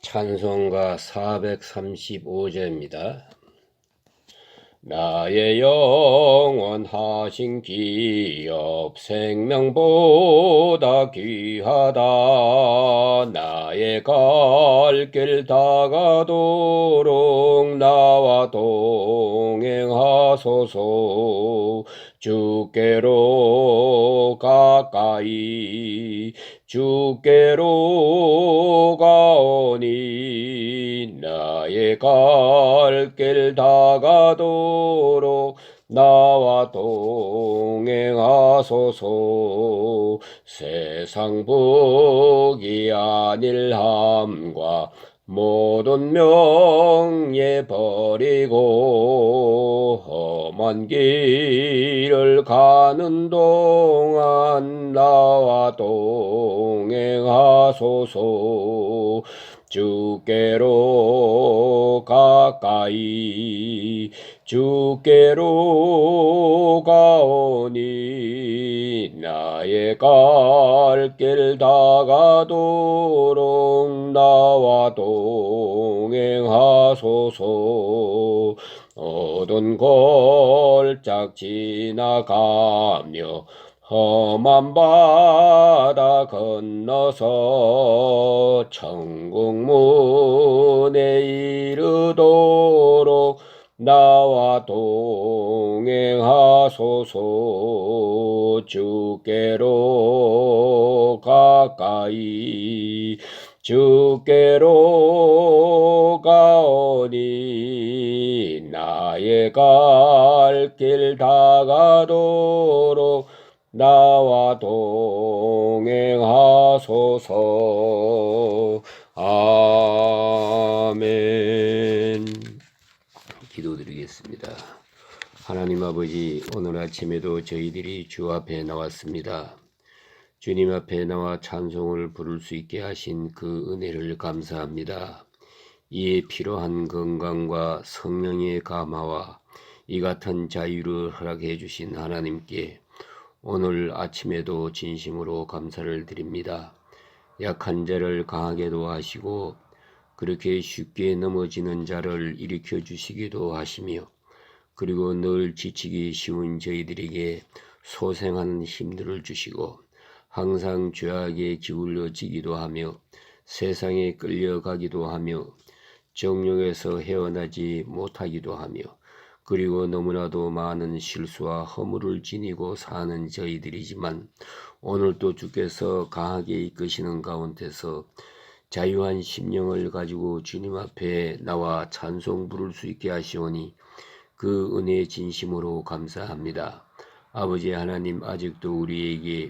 찬송가 435제입니다. 나의 영원하신 기업 생명보다 귀하다. 나의 갈 길 다가도록 나와 동행하소서. 주께로 가까이 주께로 가오니 나의 갈 길 다가도록 나와 동행하소서. 세상 복이 아닐함과 모든 명예 버리고 험한 길을 가는 동안 나와 동행하소서. 주께로 가까이 주께로 가오니 나의 갈 길 다가도록 나와 동행하소서. 어두운 골짝 지나가며 험한 바다 건너서 천국 문에 이르도록 나와 동행하소서. 주께로 가까이 주께로 가오니 나의 갈 길 다가도록 나와 동행하소서. 아멘. 기도드리겠습니다. 하나님 아버지, 오늘 아침에도 저희들이 주 앞에 나왔습니다. 주님 앞에 나와 찬송을 부를 수 있게 하신 그 은혜를 감사합니다. 이에 필요한 건강과 성령의 감화와 이 같은 자유를 허락해 주신 하나님께 오늘 아침에도 진심으로 감사를 드립니다. 약한 자를 강하게도 하시고 그렇게 쉽게 넘어지는 자를 일으켜 주시기도 하시며 그리고 늘 지치기 쉬운 저희들에게 소생하는 힘들을 주시고 항상 죄악에 기울어지기도 하며 세상에 끌려가기도 하며 정욕에서 헤어나지 못하기도 하며 그리고 너무나도 많은 실수와 허물을 지니고 사는 저희들이지만 오늘도 주께서 강하게 이끄시는 가운데서 자유한 심령을 가지고 주님 앞에 나와 찬송 부를 수 있게 하시오니 그 은혜의 진심으로 감사합니다. 아버지 하나님, 아직도 우리에게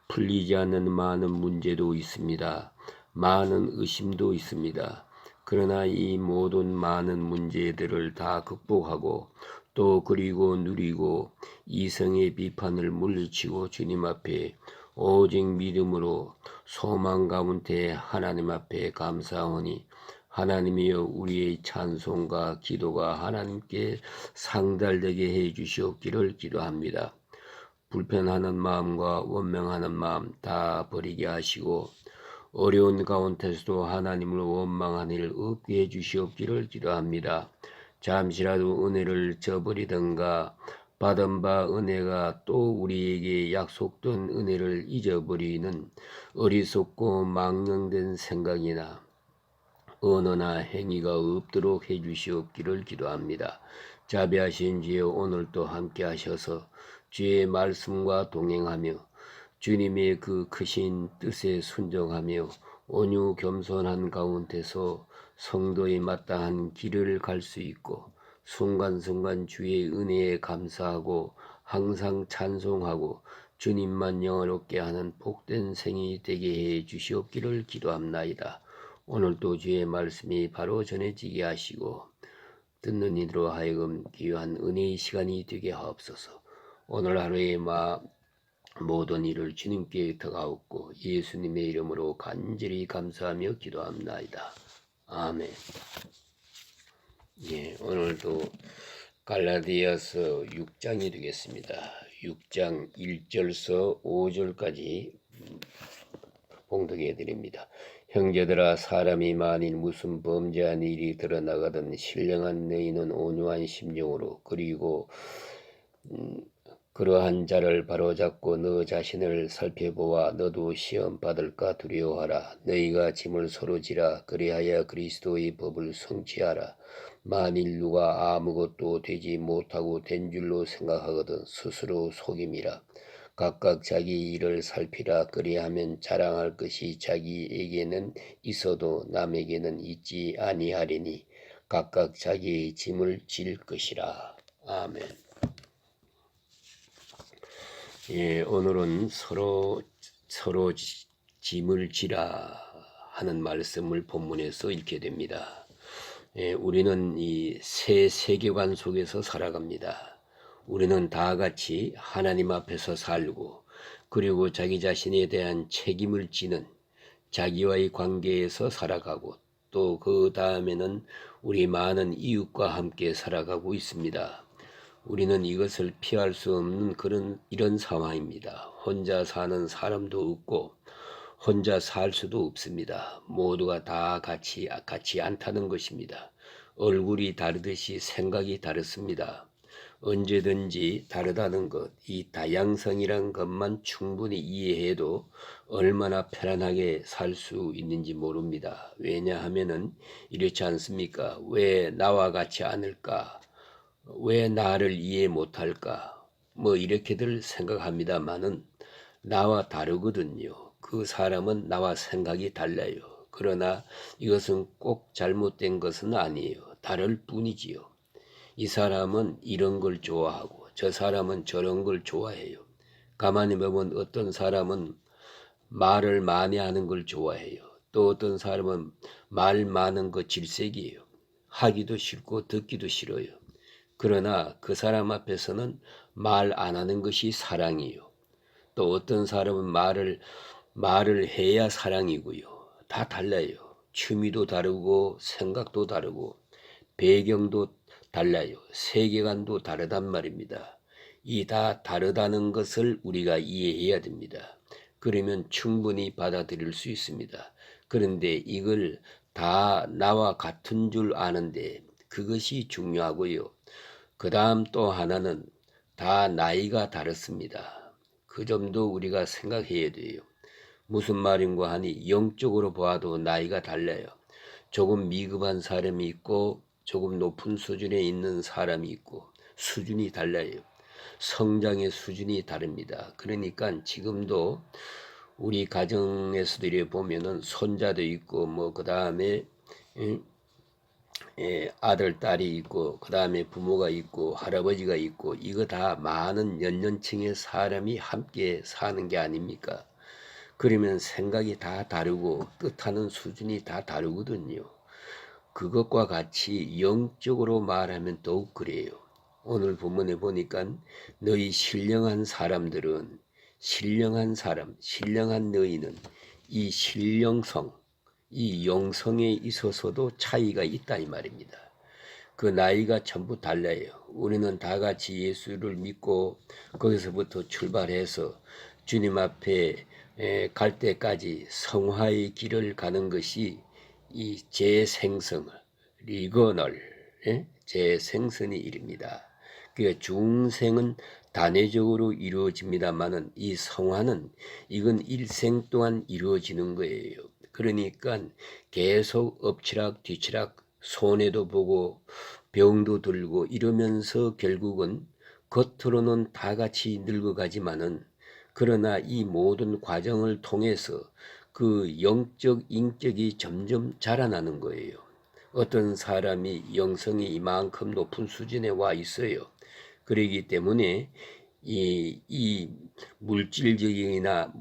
풀리지 않는 많은 문제도 있습니다. 많은 의심도 있습니다. 그러나 이 모든 많은 문제들을 다 극복하고 또 그리고 누리고 이성의 비판을 물리치고 주님 앞에 오직 믿음으로 소망 가운데 하나님 앞에 감사하오니 하나님이여, 우리의 찬송과 기도가 하나님께 상달되게 해 주시옵기를 기도합니다. 불편하는 마음과 원망하는 마음 다 버리게 하시고 어려운 가운데서도 하나님을 원망하는 일 없게 해주시옵기를 기도합니다. 잠시라도 은혜를 저버리던가 받은 바 은혜가 또 우리에게 약속된 은혜를 잊어버리는 어리석고 망령된 생각이나 언어나 행위가 없도록 해주시옵기를 기도합니다. 자비하신 주여, 오늘도 함께 하셔서 주의 말씀과 동행하며 주님의 그 크신 뜻에 순종하며 온유 겸손한 가운데서 성도에 마땅한 길을 갈 수 있고 순간순간 주의 은혜에 감사하고 항상 찬송하고 주님만 영화롭게 하는 복된 생이 되게 해 주시옵기를 기도합나이다. 오늘도 주의 말씀이 바로 전해지게 하시고 듣는 이들로 하여금 귀한 은혜의 시간이 되게 하옵소서. 오늘 하루의 모든 일을 주님께 더가옵고 예수님의 이름으로 간절히 감사하며 기도합나이다. 아멘. 오늘도 갈라디아서 6장이 되겠습니다. 6장 1절서 5절까지 봉독해 드립니다. 형제들아, 사람이 만일 무슨 범죄한 일이 드러나거든 신령한 너희는 온유한 심령으로 그리고 그러한 자를 바로잡고 너 자신을 살펴보아 너도 시험 받을까 두려워하라. 너희가 짐을 서로 지라. 그리하여 그리스도의 법을 성취하라. 만일 누가 아무것도 되지 못하고 된 줄로 생각하거든 스스로 속임이라. 각각 자기 일을 살피라. 그리하면 자랑할 것이 자기에게는 있어도 남에게는 있지 아니하리니 각각 자기의 짐을 질 것이라. 아멘. 예, 오늘은 서로 짐을 지라 하는 말씀을 본문에서 읽게 됩니다. 예, 우리는 이 새 세계관 속에서 살아갑니다. 우리는 다 같이 하나님 앞에서 살고 그리고 자기 자신에 대한 책임을 지는 자기와의 관계에서 살아가고 또 그 다음에는 우리 많은 이웃과 함께 살아가고 있습니다. 우리는 이것을 피할 수 없는 이런 상황입니다. 혼자 사는 사람도 없고 혼자 살 수도 없습니다. 모두가 다 같이 않다는 것입니다. 얼굴이 다르듯이 생각이 다릅니다. 언제든지 다르다는 것, 이 다양성이란 것만 충분히 이해해도 얼마나 편안하게 살 수 있는지 모릅니다. 왜냐하면은 이렇지 않습니까? 왜 나와 같지 않을까? 왜 나를 이해 못할까? 뭐 이렇게들 생각합니다마는 나와 다르거든요. 그 사람은 나와 생각이 달라요. 그러나 이것은 꼭 잘못된 것은 아니에요. 다를 뿐이지요. 이 사람은 이런 걸 좋아하고 저 사람은 저런 걸 좋아해요. 가만히 보면 어떤 사람은 말을 많이 하는 걸 좋아해요. 또 어떤 사람은 말 많은 거 질색이에요. 하기도 싫고 듣기도 싫어요. 그러나 그 사람 앞에서는 말 안 하는 것이 사랑이요. 또 어떤 사람은 말을 해야 사랑이고요. 다 달라요. 취미도 다르고 생각도 다르고 배경도 달라요. 세계관도 다르단 말입니다. 이 다 다르다는 것을 우리가 이해해야 됩니다. 그러면 충분히 받아들일 수 있습니다. 그런데 이걸 다 나와 같은 줄 아는데 그것이 중요하고요. 그 다음 또 하나는 다 나이가 다릅니다. 그 점도 우리가 생각해야 돼요. 무슨 말인가 하니 영적으로 보아도 나이가 달라요. 조금 미흡한 사람이 있고 조금 높은 수준에 있는 사람이 있고 수준이 달라요. 성장의 수준이 다릅니다. 그러니까 지금도 우리 가정에서도 이렇게 보면은 손자도 있고 뭐 그 다음에 아들, 딸이 있고 그 다음에 부모가 있고 할아버지가 있고 이거 다 많은 연령층의 사람이 함께 사는 게 아닙니까? 그러면 생각이 다 다르고 뜻하는 수준이 다 다르거든요. 그것과 같이 영적으로 말하면 더욱 그래요. 오늘 본문에 보니까 너희 신령한 사람들은 신령한 너희는 이 신령성, 이 영성에 있어서도 차이가 있다 이 말입니다. 그 나이가 전부 달라요. 우리는 다 같이 예수를 믿고 거기서부터 출발해서 주님 앞에 갈 때까지 성화의 길을 가는 것이 이 재생성을 리거널 재생선의 일입니다. 그 중생은 단회적으로 이루어집니다만은 이 성화는 이건 일생 동안 이루어지는 거예요. 그러니까 계속 엎치락 뒤치락 손해도 보고 병도 들고 이러면서 결국은 겉으로는 다 같이 늙어가지만은 그러나 이 모든 과정을 통해서 그 영적 인격이 점점 자라나는 거예요. 어떤 사람이 영성이 이만큼 높은 수준에 와 있어요. 그러기 때문에 이 물질적이나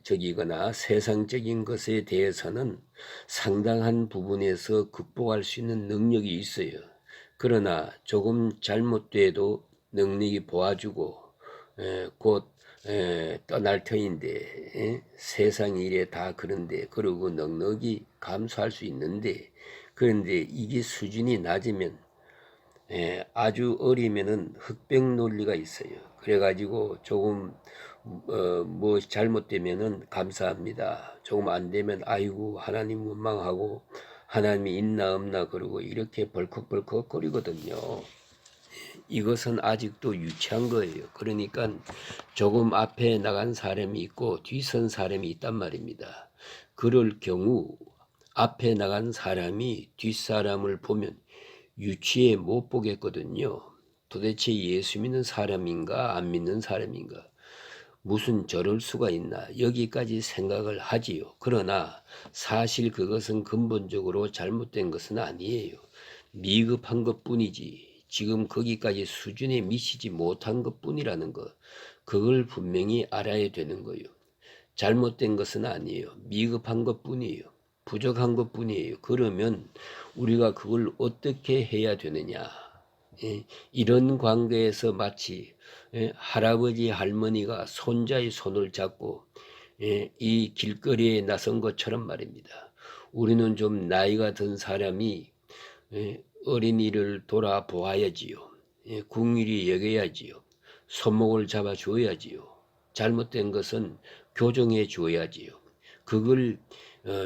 적이거나 세상적인 것에 대해서는 상당한 부분에서 극복할 수 있는 능력이 있어요. 그러나 조금 잘못돼도 능력이 보아주고 곧 떠날 터인데 세상 일에 다 그런데 그러고 넉넉히 감수할 수 있는데 그런데 이게 수준이 낮으면 아주 어리면은 흑백 논리가 있어요. 그래가지고 조금 뭐 잘못되면은 감사합니다. 조금 안 되면 아이고 하나님 원망하고 하나님이 있나 없나 그러고 이렇게 벌컥벌컥 거리거든요. 이것은 아직도 유치한 거예요. 그러니까 조금 앞에 나간 사람이 있고 뒤선 사람이 있단 말입니다. 그럴 경우 앞에 나간 사람이 뒷사람을 보면 유치해 못 보겠거든요. 도대체 예수 믿는 사람인가 안 믿는 사람인가, 무슨 저럴 수가 있나, 여기까지 생각을 하지요. 그러나 사실 그것은 근본적으로 잘못된 것은 아니에요. 미흡한 것뿐이지 지금 거기까지 수준에 미치지 못한 것뿐이라는 것, 그걸 분명히 알아야 되는 거예요. 잘못된 것은 아니에요. 미흡한 것뿐이에요. 부족한 것뿐이에요. 그러면 우리가 그걸 어떻게 해야 되느냐. 이런 관계에서 마치 할아버지 할머니가 손자의 손을 잡고 이 길거리에 나선 것처럼 말입니다. 우리는 좀 나이가 든 사람이 어린이를 돌아보아야지요. 궁일이 여겨야지요. 손목을 잡아줘야지요. 잘못된 것은 교정해 줘야지요. 그걸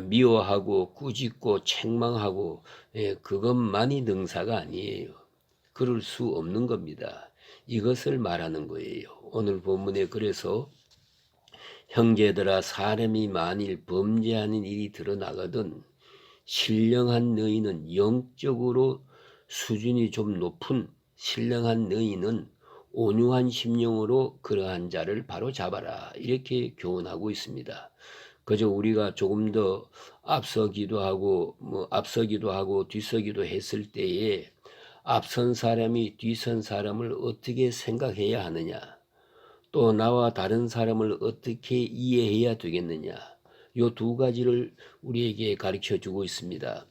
미워하고 꾸짖고 책망하고 그것만이 능사가 아니에요. 그럴 수 없는 겁니다. 이것을 말하는 거예요. 오늘 본문에 그래서 형제들아, 사람이 만일 범죄하는 일이 드러나거든 신령한 너희는, 영적으로 수준이 좀 높은 신령한 너희는 온유한 심령으로 그러한 자를 바로 잡아라, 이렇게 교훈하고 있습니다. 그저 우리가 조금 더 앞서기도 하고 뒤서기도 했을 때에 앞선 사람이 뒤선 사람을 어떻게 생각해야 하느냐, 또 나와 다른 사람을 어떻게 이해해야 되겠느냐, 요 두 가지를 우리에게 가르쳐 주고 있습니다.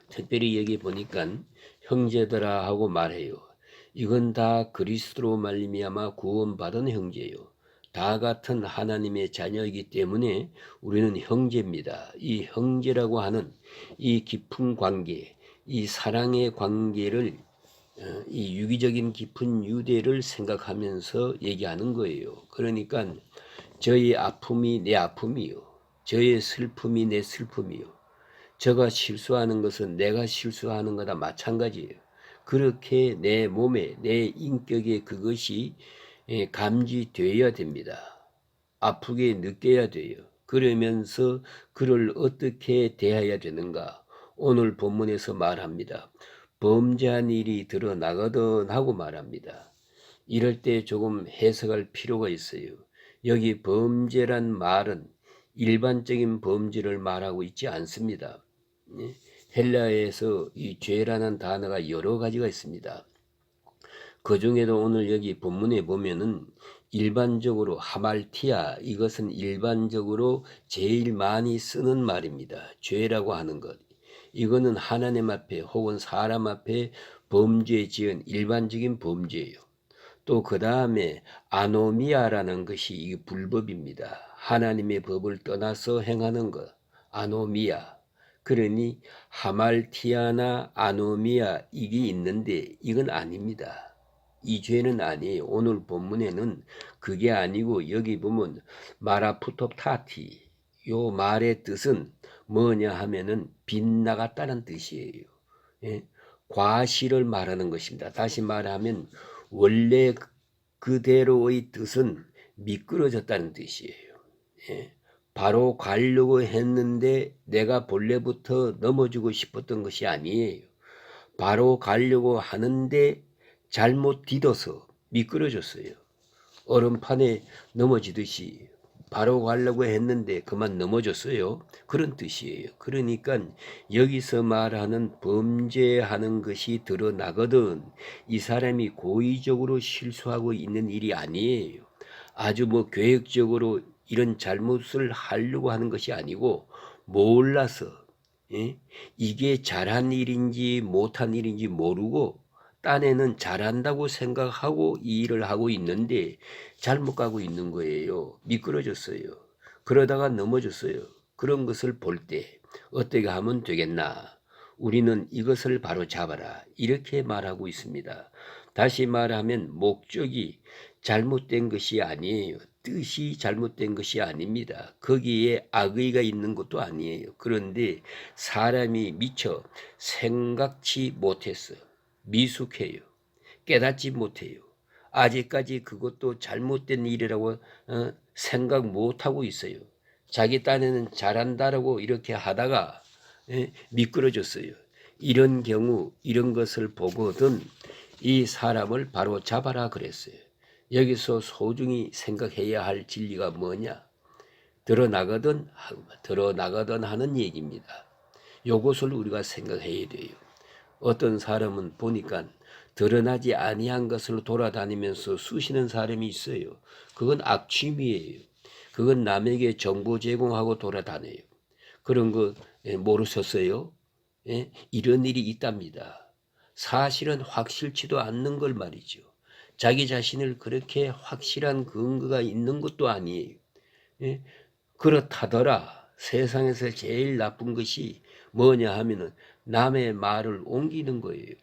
특별히 여기 보니까 형제들아 하고 말해요. 이건 다 그리스도로 말미암아 구원받은 형제요. 다 같은 하나님의 자녀이기 때문에 우리는 형제입니다. 이 형제라고 하는 이 깊은 관계, 이 사랑의 관계를 이 유기적인 깊은 유대를 생각하면서 얘기하는 거예요. 그러니까 저의 아픔이 내 아픔이요, 저의 슬픔이 내 슬픔이요, 저가 실수하는 것은 내가 실수하는 거다 마찬가지예요. 그렇게 내 몸에, 내 인격에 그것이 감지되어야 됩니다. 아프게 느껴야 돼요. 그러면서 그를 어떻게 대해야 되는가, 오늘 본문에서 말합니다. 범죄한 일이 드러나거든 하고 말합니다. 이럴 때 조금 해석할 필요가 있어요. 여기 범죄란 말은 일반적인 범죄를 말하고 있지 않습니다. 헬라어에서 이 죄라는 단어가 여러 가지가 있습니다. 그 중에도 오늘 여기 본문에 보면은 일반적으로 하말티아, 이것은 일반적으로 제일 많이 쓰는 말입니다. 죄라고 하는 것. 이거는 하나님 앞에 혹은 사람 앞에 범죄 지은 일반적인 범죄예요. 또 그 다음에 아노미아라는 것이 이 불법입니다. 하나님의 법을 떠나서 행하는 것, 아노미아. 그러니 하말티아나 아노미아 이게 있는데 이건 아닙니다. 이 죄는 아니에요. 오늘 본문에는 그게 아니고 여기 보면 마라푸톱타티, 요 말의 뜻은 뭐냐 하면은 빗나갔다는 뜻이에요. 과실을 말하는 것입니다. 다시 말하면 원래 그대로의 뜻은 미끄러졌다는 뜻이에요. 바로 가려고 했는데 내가 본래부터 넘어지고 싶었던 것이 아니에요. 바로 가려고 하는데 잘못 디뎌서 미끄러졌어요. 얼음판에 넘어지듯이 바로 가려고 했는데 그만 넘어졌어요. 그런 뜻이에요. 그러니까 여기서 말하는 범죄하는 것이 드러나거든 이 사람이 고의적으로 실수하고 있는 일이 아니에요. 아주 계획적으로 이런 잘못을 하려고 하는 것이 아니고 몰라서 이게 잘한 일인지 못한 일인지 모르고 딴에는 잘한다고 생각하고 이 일을 하고 있는데 잘못 가고 있는 거예요. 미끄러졌어요. 그러다가 넘어졌어요. 그런 것을 볼 때 어떻게 하면 되겠나? 우리는 이것을 바로 잡아라, 이렇게 말하고 있습니다. 다시 말하면 목적이 잘못된 것이 아니에요. 뜻이 잘못된 것이 아닙니다. 거기에 악의가 있는 것도 아니에요. 그런데 사람이 미처 생각지 못했어. 미숙해요. 깨닫지 못해요. 아직까지 그것도 잘못된 일이라고 생각 못하고 있어요. 자기 딴에는 잘한다라고 이렇게 하다가 미끄러졌어요. 이런 경우 이런 것을 보거든 이 사람을 바로 잡아라 그랬어요. 여기서 소중히 생각해야 할 진리가 뭐냐? 드러나거든 하는 얘기입니다. 요것을 우리가 생각해야 돼요. 어떤 사람은 보니까 드러나지 아니한 것을 돌아다니면서 쑤시는 사람이 있어요. 그건 악취미예요. 그건 남에게 정보 제공하고 돌아다녀요. 그런 거 모르셨어요? 예? 이런 일이 있답니다. 사실은 확실치도 않는 걸 말이죠. 자기 자신을 그렇게 확실한 근거가 있는 것도 아니에요. 예? 그렇다더라 세상에서 제일 나쁜 것이 뭐냐 하면은 남의 말을 옮기는 거예요.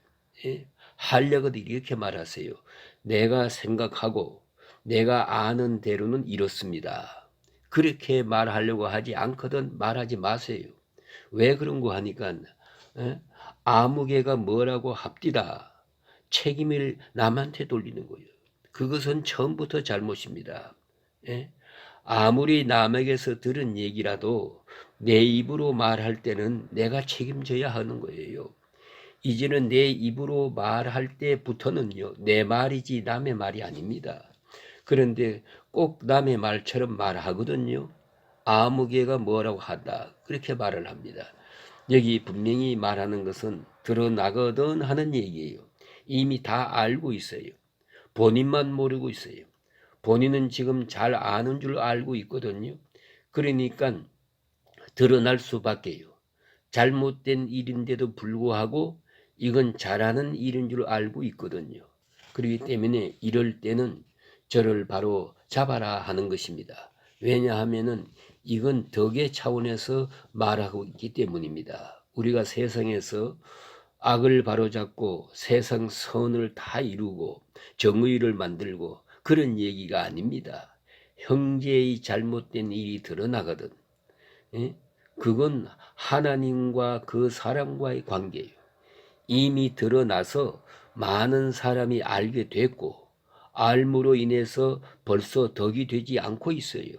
예? 하려고도 이렇게 말하세요. 내가 생각하고 내가 아는 대로는 이렇습니다. 그렇게 말하려고 하지 않거든 말하지 마세요. 왜 그런 거 하니까 아무개가 뭐라고 합디다. 책임을 남한테 돌리는 거예요. 그것은 처음부터 잘못입니다. 예? 아무리 남에게서 들은 얘기라도 내 입으로 말할 때는 내가 책임져야 하는 거예요. 이제는 내 입으로 말할 때부터는요, 내 말이지 남의 말이 아닙니다. 그런데 꼭 남의 말처럼 말하거든요. 아무개가 뭐라고 한다. 그렇게 말을 합니다. 여기 분명히 말하는 것은 드러나거든 하는 얘기예요. 이미 다 알고 있어요. 본인만 모르고 있어요. 본인은 지금 잘 아는 줄 알고 있거든요. 그러니까 드러날 수밖에요. 잘못된 일인데도 불구하고 이건 잘하는 일인 줄 알고 있거든요. 그렇기 때문에 이럴 때는 저를 바로 잡아라 하는 것입니다. 왜냐하면은 이건 덕의 차원에서 말하고 있기 때문입니다. 우리가 세상에서 악을 바로잡고 세상 선을 다 이루고 정의를 만들고 그런 얘기가 아닙니다. 형제의 잘못된 일이 드러나거든. 예? 그건 하나님과 그 사람과의 관계예요. 이미 드러나서 많은 사람이 알게 됐고 알므로 인해서 벌써 덕이 되지 않고 있어요.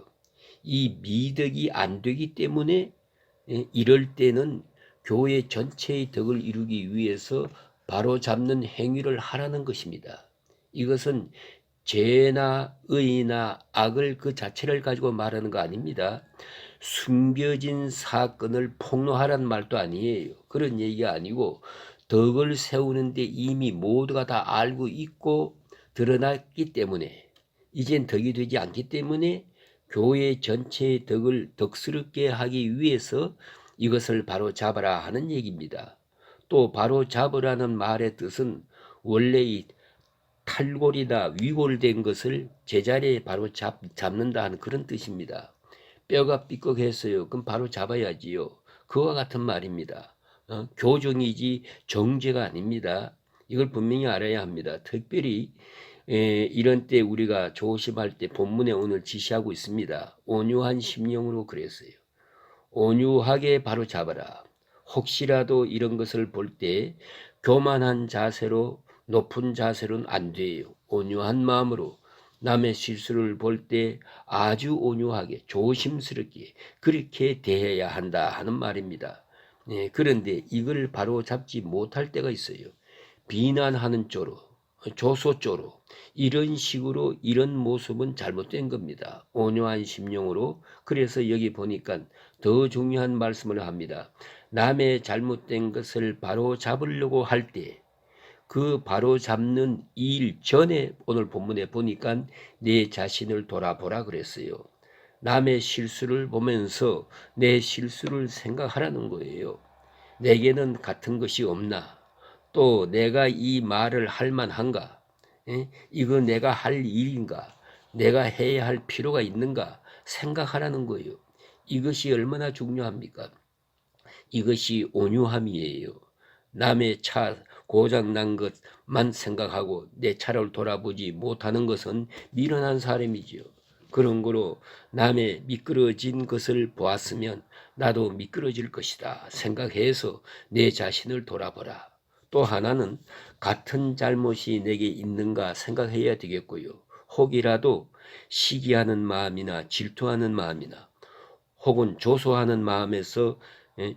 이 미덕이 안 되기 때문에 이럴 때는 교회 전체의 덕을 이루기 위해서 바로잡는 행위를 하라는 것입니다. 이것은 죄나 의나 악을 그 자체를 가지고 말하는 거 아닙니다. 숨겨진 사건을 폭로하라는 말도 아니에요. 그런 얘기가 아니고 덕을 세우는데 이미 모두가 다 알고 있고 드러났기 때문에 이젠 덕이 되지 않기 때문에 교회 전체의 덕을 덕스럽게 하기 위해서 이것을 바로 잡아라 하는 얘기입니다. 또 바로 잡으라는 말의 뜻은 원래 이 탈골이나 위골된 것을 제자리에 바로 잡는다 하는 그런 뜻입니다. 뼈가 삐걱했어요. 그럼 바로 잡아야지요. 그와 같은 말입니다. 교정이지 정죄가 아닙니다. 이걸 분명히 알아야 합니다. 특별히 이런 때 우리가 조심할 때 본문에 오늘 지시하고 있습니다. 온유한 심령으로 그랬어요. 온유하게 바로 잡아라. 혹시라도 이런 것을 볼 때 교만한 자세로 높은 자세로는 안 돼요. 온유한 마음으로 남의 실수를 볼 때 아주 온유하게 조심스럽게 그렇게 대해야 한다 하는 말입니다. 그런데 이걸 바로 잡지 못할 때가 있어요. 비난하는 쪽으로 조소 쪽으로 이런 식으로 이런 모습은 잘못된 겁니다. 온유한 심령으로. 그래서 여기 보니까 더 중요한 말씀을 합니다. 남의 잘못된 것을 바로 잡으려고 할 때 그 바로 잡는 일 전에 오늘 본문에 보니까 내 자신을 돌아보라 그랬어요. 남의 실수를 보면서 내 실수를 생각하라는 거예요. 내게는 같은 것이 없나? 또 내가 이 말을 할 만한가? 이거 내가 할 일인가? 내가 해야 할 필요가 있는가? 생각하라는 거예요. 이것이 얼마나 중요합니까? 이것이 온유함이에요. 남의 차 고장난 것만 생각하고 내 차를 돌아보지 못하는 것은 미련한 사람이지요. 그런 거로 남의 미끄러진 것을 보았으면 나도 미끄러질 것이다 생각해서 내 자신을 돌아보라. 또 하나는 같은 잘못이 내게 있는가 생각해야 되겠고요. 혹이라도 시기하는 마음이나 질투하는 마음이나 혹은 조소하는 마음에서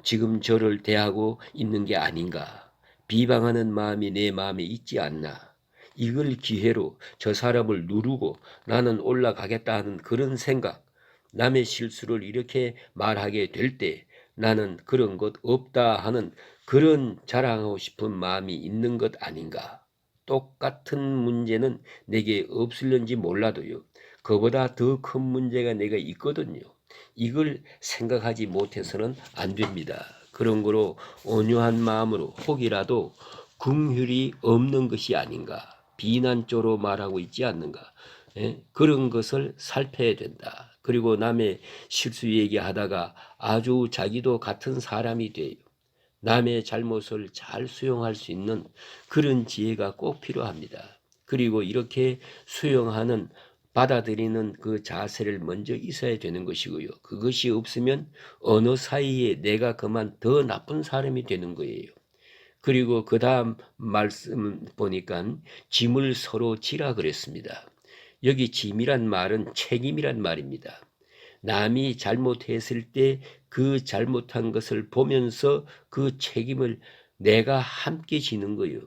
지금 저를 대하고 있는 게 아닌가, 비방하는 마음이 내 마음에 있지 않나, 이걸 기회로 저 사람을 누르고 나는 올라가겠다 하는 그런 생각, 남의 실수를 이렇게 말하게 될 때 나는 그런 것 없다 하는 그런 자랑하고 싶은 마음이 있는 것 아닌가. 똑같은 문제는 내게 없을는지 몰라도요, 그보다 더 큰 문제가 내가 있거든요. 이걸 생각하지 못해서는 안 됩니다. 그런 거로 온유한 마음으로 혹이라도 긍휼이 없는 것이 아닌가, 비난조로 말하고 있지 않는가, 그런 것을 살펴야 된다. 그리고 남의 실수 얘기하다가 아주 자기도 같은 사람이 돼요. 남의 잘못을 잘 수용할 수 있는 그런 지혜가 꼭 필요합니다. 그리고 이렇게 수용하는, 받아들이는 그 자세를 먼저 있어야 되는 것이고요. 그것이 없으면 어느 사이에 내가 그만 더 나쁜 사람이 되는 거예요. 그리고 그 다음 말씀 보니까 짐을 서로 지라 그랬습니다. 여기 짐이란 말은 책임이란 말입니다. 남이 잘못했을 때 그 잘못한 것을 보면서 그 책임을 내가 함께 지는 거예요.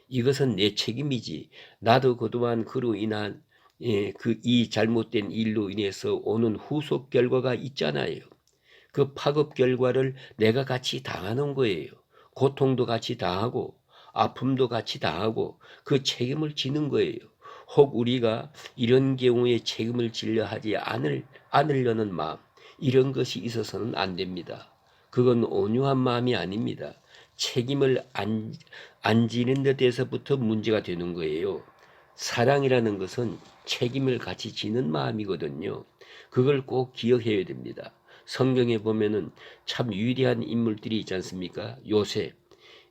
이것은 내 책임이지. 나도 그동안 그로 인한 이 잘못된 일로 인해서 오는 후속 결과가 있잖아요. 그 파급 결과를 내가 같이 당하는 거예요. 고통도 같이 당하고 아픔도 같이 당하고 그 책임을 지는 거예요. 혹 우리가 이런 경우에 책임을 지려 하지 않으려는 마음, 이런 것이 있어서는 안 됩니다. 그건 온유한 마음이 아닙니다. 책임을 안 지는 데 대해서부터 문제가 되는 거예요. 사랑이라는 것은 책임을 같이 지는 마음이거든요. 그걸 꼭 기억해야 됩니다. 성경에 보면은 참 위대한 인물들이 있지 않습니까? 요셉.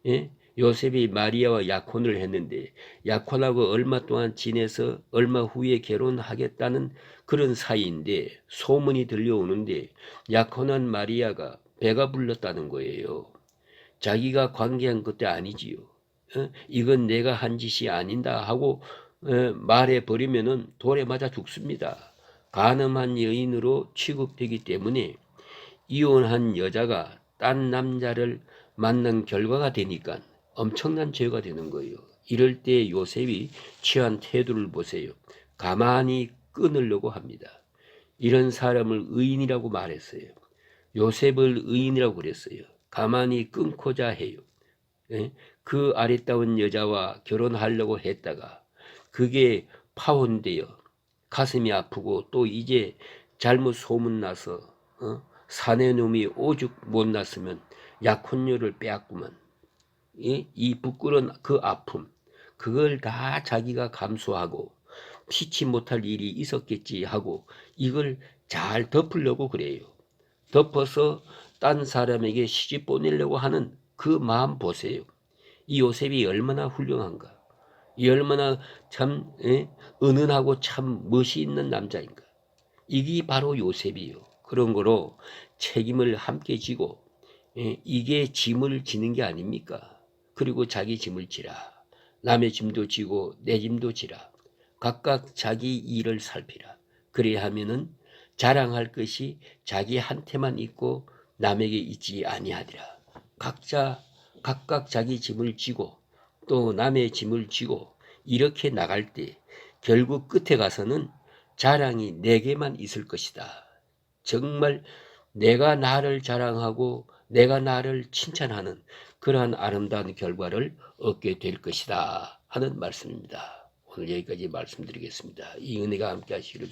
예? 요셉이 마리아와 약혼을 했는데 약혼하고 얼마 동안 지내서 얼마 후에 결혼하겠다는 그런 사이인데 소문이 들려오는데 약혼한 마리아가 배가 불렀다는 거예요. 자기가 관계한 것도 아니지요. 이건 내가 한 짓이 아닌다 하고 말해버리면은 돌에 맞아 죽습니다. 간음한 여인으로 취급되기 때문에 이혼한 여자가 딴 남자를 만난 결과가 되니까 엄청난 죄가 되는 거예요. 이럴 때 요셉이 취한 태도를 보세요. 가만히 끊으려고 합니다. 이런 사람을 의인이라고 말했어요. 요셉을 의인이라고 그랬어요. 가만히 끊고자 해요. 그 아리따운 여자와 결혼하려고 했다가 그게 파혼되어 가슴이 아프고 또 이제 잘못 소문나서 사내놈이 오죽 못났으면 약혼녀를 빼앗구만. 이 부끄러운 그 아픔, 그걸 다 자기가 감수하고 피치 못할 일이 있었겠지 하고 이걸 잘 덮으려고 그래요. 덮어서 딴 사람에게 시집 보내려고 하는 그 마음 보세요. 이 요셉이 얼마나 훌륭한가. 이 얼마나 참 은은하고 참 멋이 있는 남자인가. 이게 바로 요셉이요. 그런 거로 책임을 함께 지고 이게 짐을 지는 게 아닙니까? 그리고 자기 짐을 지라. 남의 짐도 지고 내 짐도 지라. 각각 자기 일을 살피라. 그래야 하면은 자랑할 것이 자기한테만 있고 남에게 있지 아니하리라. 각각 자기 짐을 지고 또 남의 짐을 지고 이렇게 나갈 때 결국 끝에 가서는 자랑이 내게만 있을 것이다. 정말 내가 나를 자랑하고 내가 나를 칭찬하는 그러한 아름다운 결과를 얻게 될 것이다 하는 말씀입니다. 오늘 여기까지 말씀드리겠습니다. 이 은혜가 함께 하시기를